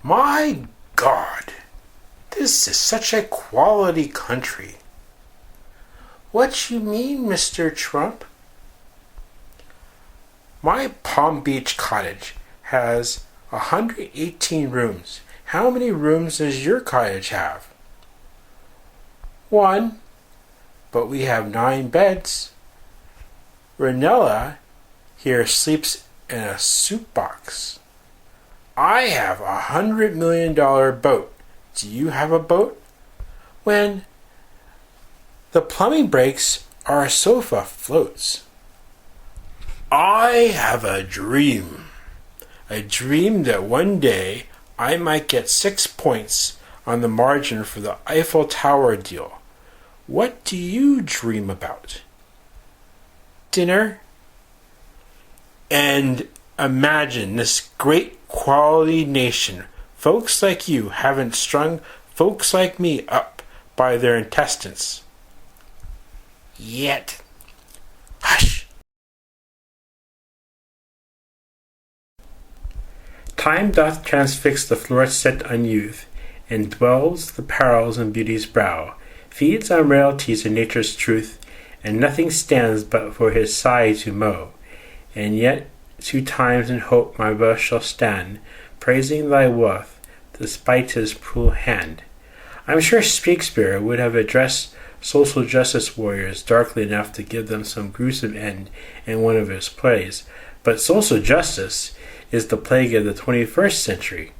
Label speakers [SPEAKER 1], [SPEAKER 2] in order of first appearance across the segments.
[SPEAKER 1] My God, this is such a quality country. What you mean, Mr. Trump? My Palm Beach cottage has 118 rooms. How many rooms does your cottage have? One, but we have 9 beds. Ranella here sleeps in a soup box. I have $100 million boat. Do you have a boat? When the plumbing breaks, our sofa floats. I have a dream that one day I might get 6 points on the margin for the Eiffel Tower deal. What do you dream about? Dinner? And imagine this great quality nation. Folks like you haven't strung folks like me up by their intestines. Yet. Hush! Time doth transfix the floret set on youth, and dwells the perils on beauty's brow, feeds on realities of nature's truth, and nothing stands but for his scythe to mow. And yet 2 times in hope my breath shall stand, praising thy worth, despite his cruel hand. I'm sure Shakespeare would have addressed social justice warriors darkly enough to give them some gruesome end in one of his plays, but social justice is the plague of the 21st century.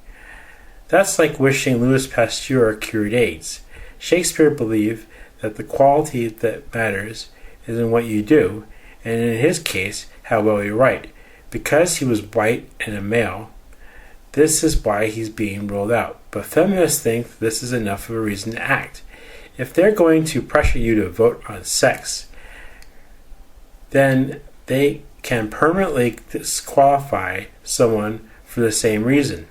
[SPEAKER 1] That's like wishing Louis Pasteur cured AIDS. Shakespeare believed that the quality that matters is in what you do, and in his case, how well you write. Because he was white and a male, this is why he's being ruled out. But feminists think this is enough of a reason to act. If they're going to pressure you to vote on sex, then they can permanently disqualify someone for the same reason.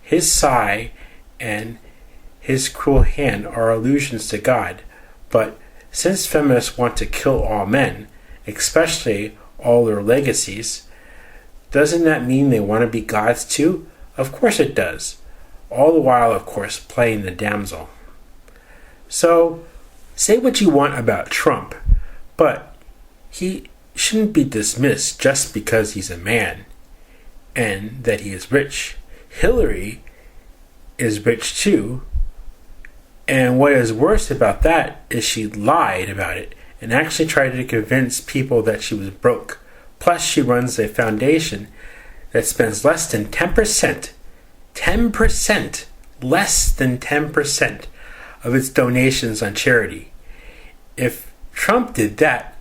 [SPEAKER 1] His sigh and his cruel hand are allusions to God, but since feminists want to kill all men, especially all their legacies, doesn't that mean they want to be gods too? Of course it does. All the while, of course, playing the damsel. So, say what you want about Trump, but he shouldn't be dismissed just because he's a man and that he is rich. Hillary is rich too, and what is worse about that is she lied about it and actually tried to convince people that she was broke. Plus, she runs a foundation that spends less than 10%, less than 10% of its donations on charity. If Trump did that,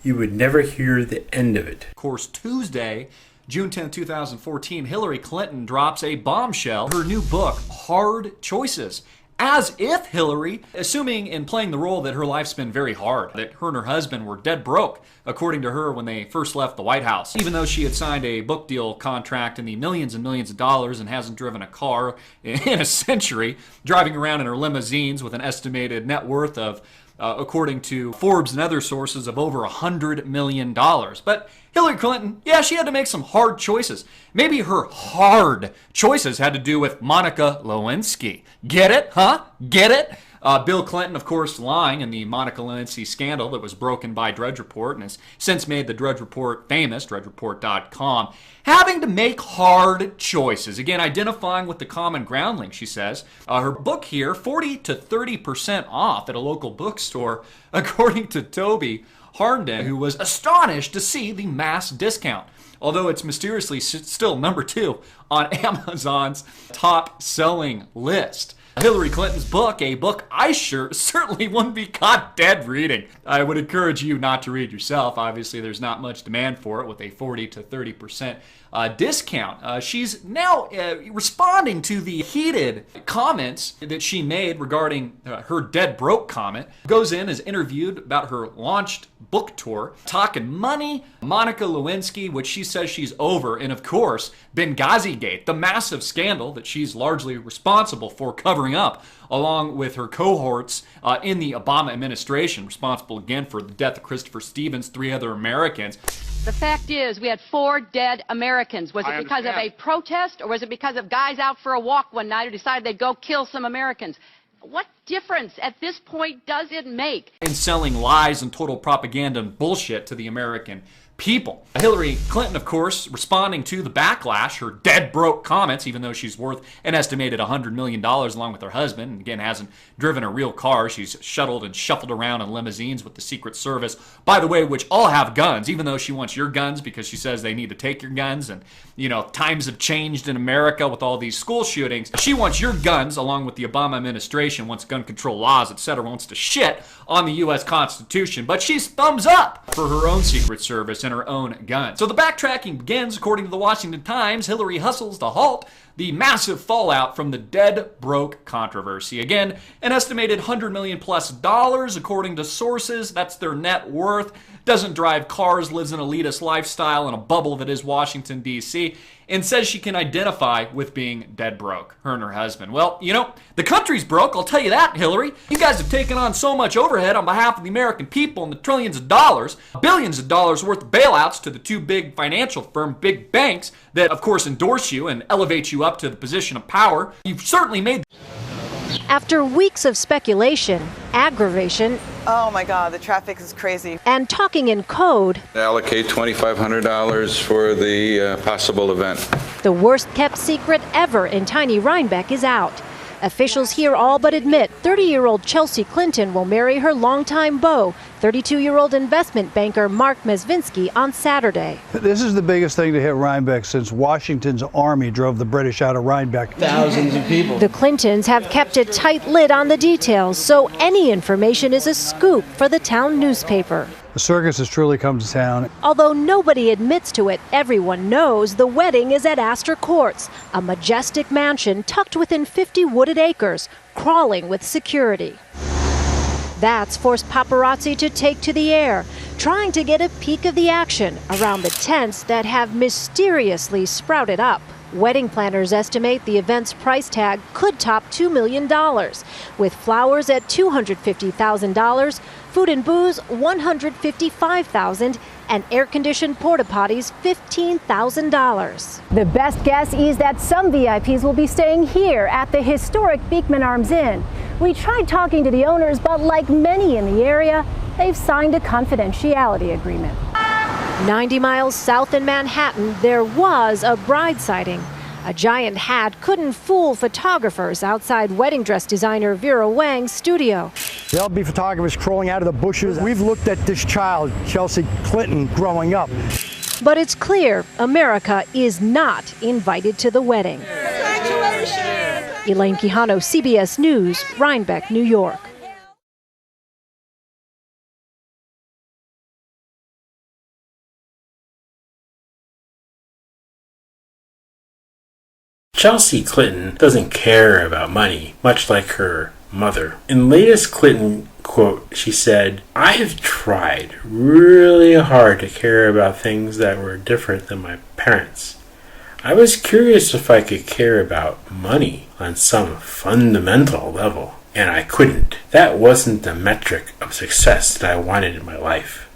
[SPEAKER 1] you would never hear the end of it.
[SPEAKER 2] Of course, Tuesday, June 10, 2014, Hillary Clinton drops a bombshell, her new book, Hard Choices. As if Hillary, assuming in playing the role that her life's been very hard, that her and her husband were dead broke, according to her, when they first left the White House. Even though she had signed a book deal contract in the millions and millions of dollars and hasn't driven a car in a century, driving around in her limousines with an estimated net worth of, according to Forbes and other sources, of over $100 million. But Hillary Clinton, yeah, she had to make some hard choices. Maybe her hard choices had to do with Monica Lewinsky. Get it? Huh? Get it? Bill Clinton, of course, lying in the Monica Lewinsky scandal that was broken by Drudge Report and has since made the Drudge Report famous, drudgereport.com, having to make hard choices. Again, identifying with the common groundling, she says. Her book here, 40 to 30% off at a local bookstore, according to Toby Harnden, who was astonished to see the mass discount, although it's mysteriously still number 2 on Amazon's top-selling list. Hillary Clinton's book, a book I certainly wouldn't be caught dead reading. I would encourage you not to read yourself. Obviously, there's not much demand for it with a 40 to 30% discount. She's now responding to the heated comments that she made regarding her dead broke comment. Goes in, is interviewed about her launched book tour, talking money, Monica Lewinsky, which she says she's over, and of course, Benghazi Gate, the massive scandal that she's largely responsible for covering up, along with her cohorts in the Obama administration, responsible again for the death of Christopher Stevens, 3 other Americans.
[SPEAKER 3] The fact is, we had 4 dead Americans. Was it because of a protest, or was it because of guys out for a walk one night who decided they'd go kill some Americans? What difference at this point does it make?
[SPEAKER 2] In selling lies and total propaganda and bullshit to the American people. Hillary Clinton, of course, responding to the backlash, her dead broke comments, even though she's worth an estimated $100 million along with her husband, and again hasn't driven a real car. She's shuttled and shuffled around in limousines with the Secret Service, by the way, which all have guns, even though she wants your guns because she says they need to take your guns. And, you know, times have changed in America with all these school shootings. She wants your guns, along with the Obama administration, wants gun control laws, etc., wants to shit on the U.S. Constitution. But she's thumbs up for her own Secret Service and her own guns. So the backtracking begins. According to the Washington Times, Hillary hustles to halt the massive fallout from the dead broke controversy. Again, an estimated $100 million plus according to sources. That's their net worth. Doesn't drive cars, lives an elitist lifestyle in a bubble that is Washington, D.C., and says she can identify with being dead broke, her and her husband. Well, you know, the country's broke, I'll tell you that, Hillary. You guys have taken on so much overhead on behalf of the American people and the trillions of dollars, billions of dollars worth of bailouts to the 2 big financial firms, big banks, that of course endorse you and elevate you up to the position of power. You've certainly made.
[SPEAKER 4] After weeks of speculation, aggravation,
[SPEAKER 5] oh my God, the traffic is crazy,
[SPEAKER 4] and talking in code,
[SPEAKER 6] allocate $2,500 for the possible event.
[SPEAKER 4] the worst kept secret ever in tiny Rhinebeck is out. Officials here all but admit 30-year-old Chelsea Clinton will marry her longtime beau, 32-year-old investment banker Mark Mezvinsky, on Saturday.
[SPEAKER 7] This is the biggest thing to hit Rhinebeck since Washington's army drove the British out of Rhinebeck.
[SPEAKER 8] Thousands of people.
[SPEAKER 4] The Clintons have kept a tight lid on the details, so any information is a scoop for the town newspaper.
[SPEAKER 7] The circus has truly come to town.
[SPEAKER 4] Although nobody admits to it, everyone knows the wedding is at Astor Courts, a majestic mansion tucked within 50 wooded acres, crawling with security. That's forced paparazzi to take to the air, trying to get a peek of the action around the tents that have mysteriously sprouted up. Wedding planners estimate the event's price tag could top $2 million, with flowers at $250,000, food and booze $155,000, and air-conditioned porta potties $15,000.
[SPEAKER 9] The best guess is that some VIPs will be staying here at the historic Beekman Arms Inn. We tried talking to the owners, but like many in the area, they've signed a confidentiality agreement.
[SPEAKER 4] 90 miles south in Manhattan, there was a bride sighting. A giant hat couldn't fool photographers outside wedding dress designer Vera Wang's studio.
[SPEAKER 10] There'll be photographers crawling out of the bushes. We've looked at this child, Chelsea Clinton, growing up.
[SPEAKER 4] But it's clear America is not invited to the wedding. Congratulations! Elaine Quijano, CBS News, Rhinebeck, New York.
[SPEAKER 1] Chelsea Clinton doesn't care about money, much like her mother. In the latest Clinton quote, she said, "I've tried really hard to care about things that were different than my parents. I was curious if I could care about money on some fundamental level, and I couldn't. That wasn't the metric of success that I wanted in my life."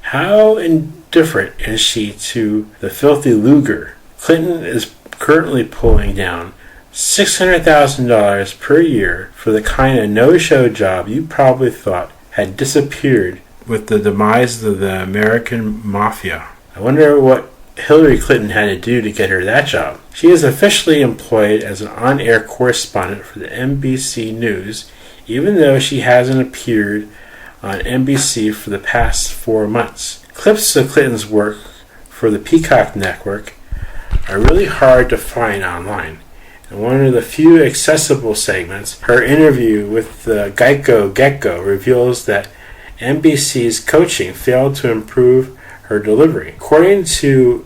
[SPEAKER 1] How indifferent is she to the filthy lucre? Clinton is currently pulling down $600,000 per year for the kind of no-show job you probably thought had disappeared with the demise of the American mafia. I wonder what Hillary Clinton had to do to get her that job. She is officially employed as an on-air correspondent for the NBC News, even though she hasn't appeared on NBC for the past 4 months. Clips of Clinton's work for the Peacock Network are really hard to find online. In one of the few accessible segments, her interview with the Geico Gecko reveals that NBC's coaching failed to improve her delivery. According to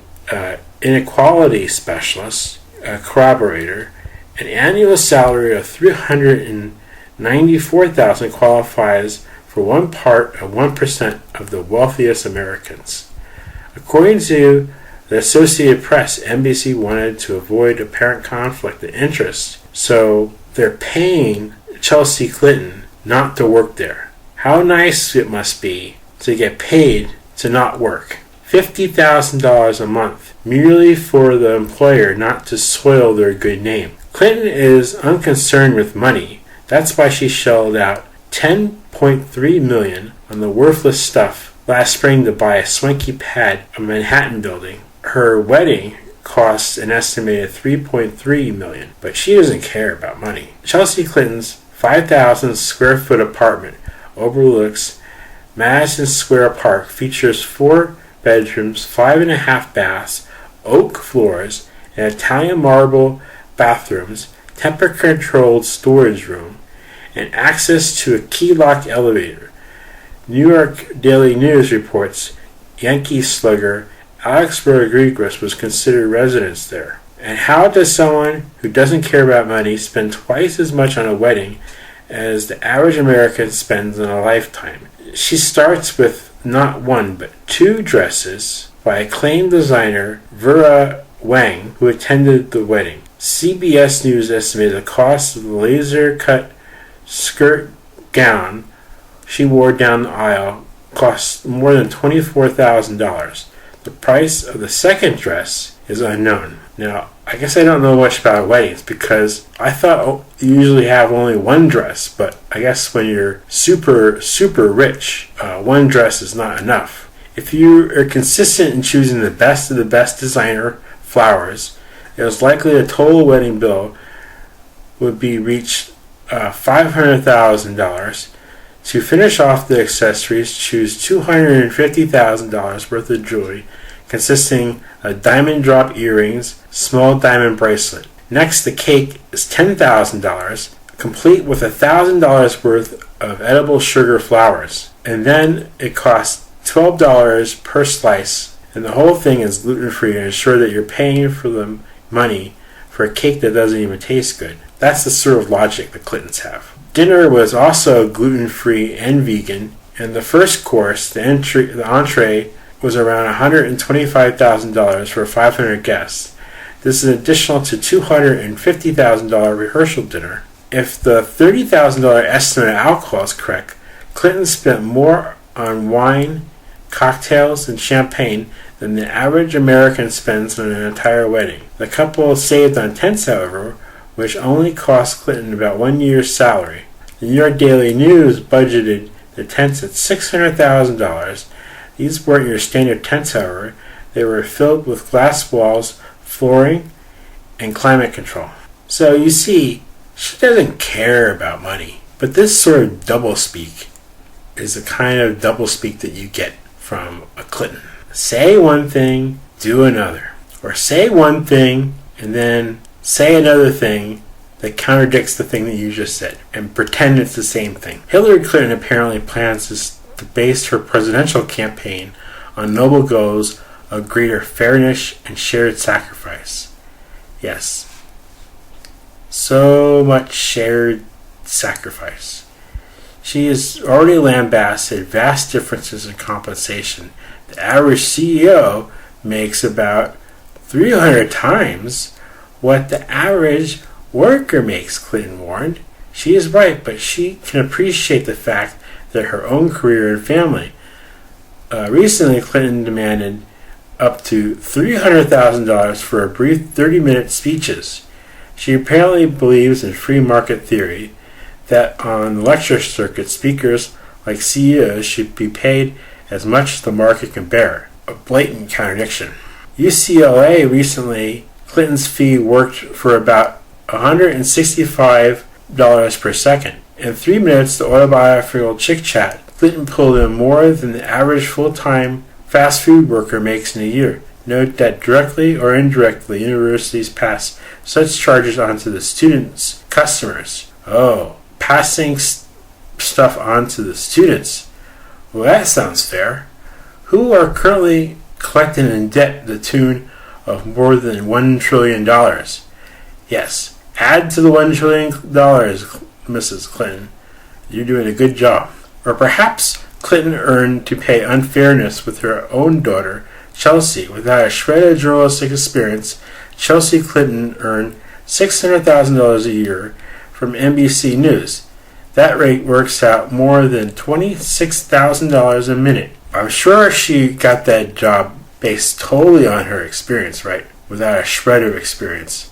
[SPEAKER 1] inequality specialist, a corroborator, an annual salary of $394,000 qualifies for 1% of the wealthiest Americans. According to the Associated Press, NBC wanted to avoid apparent conflict of interest, so they're paying Chelsea Clinton not to work there. How nice it must be to get paid to not work. $50,000 a month, merely for the employer not to soil their good name. Clinton is unconcerned with money. That's why she shelled out $10.3 million on the worthless stuff last spring to buy a swanky pad of Manhattan building. Her wedding costs an estimated $3.3 million, but she doesn't care about money. Chelsea Clinton's 5,000 square foot apartment overlooks Madison Square Park, features 4 bedrooms, 5.5 baths, oak floors, and Italian marble bathrooms, temperature-controlled storage room, and access to a key-lock elevator. New York Daily News reports Yankee slugger Alex Rodriguez was considered residence there. And how does someone who doesn't care about money spend twice as much on a wedding as the average American spends in a lifetime? She starts with not one but 2 dresses by acclaimed designer Vera Wang, who attended the wedding. CBS News estimated the cost of the laser-cut skirt gown she wore down the aisle cost more than $24,000. The price of the second dress is unknown. Now, I guess I don't know much about weddings because I thought you usually have only one dress, but I guess when you're super rich, one dress is not enough. If you are consistent in choosing the best of the best designer flowers, it was likely the total wedding bill would be reached $500,000. To finish off the accessories, choose $250,000 worth of jewelry, consisting of diamond drop earrings, small diamond bracelet. Next, the cake is $10,000, complete with $1,000 worth of edible sugar flowers. And then it costs $12 per slice, and the whole thing is gluten-free to ensure that you're paying for the money for a cake that doesn't even taste good. That's the sort of logic the Clintons have. Dinner was also gluten-free and vegan, and the first course, the entree, was around $125,000 for 500 guests. This is additional to $250,000 rehearsal dinner. If the $30,000 estimate of alcohol is correct, Clinton spent more on wine, cocktails, and champagne than the average American spends on an entire wedding. The couple saved on tents, however, which only cost Clinton about 1 year's salary. The New York Daily News budgeted the tents at $600,000. These weren't your standard tents, however. They were filled with glass walls, flooring, and climate control. So you see, she doesn't care about money. But this sort of doublespeak is the kind of doublespeak that you get from a Clinton. Say one thing, do another. Or say one thing, and then say another thing that contradicts the thing that you just said, and pretend it's the same thing. Hillary Clinton apparently plans to base her presidential campaign on noble goals of greater fairness and shared sacrifice. Yes. So much shared sacrifice. She has already lambasted vast differences in compensation. The average CEO makes about 300 times what the average worker makes, Clinton warned. She is right, but she can appreciate the fact that her own career and family. Recently, Clinton demanded up to $300,000 for a brief 30-minute speeches. She apparently believes in free market theory, that on the lecture circuit, speakers like CEOs should be paid as much as the market can bear. A blatant contradiction. UCLA recently, Clinton's fee worked for about $165 per second. In 3 minutes, the autobiographical chit-chat, Clinton pulled in more than the average full-time fast food worker makes in a year. Note that directly or indirectly, universities pass such charges on to the students' customers. Oh, passing stuff on to the students. Well, that sounds fair. Who are currently collecting in debt to the tune of more than $1 trillion? Yes, add to the $1 trillion, Mrs. Clinton. You're doing a good job. Or perhaps Clinton earned to pay unfairness with her own daughter, Chelsea. Without a shred of journalistic experience, Chelsea Clinton earned $600,000 a year from NBC News. That rate works out more than $26,000 a minute. I'm sure she got that job based totally on her experience, right? Without a shred of experience.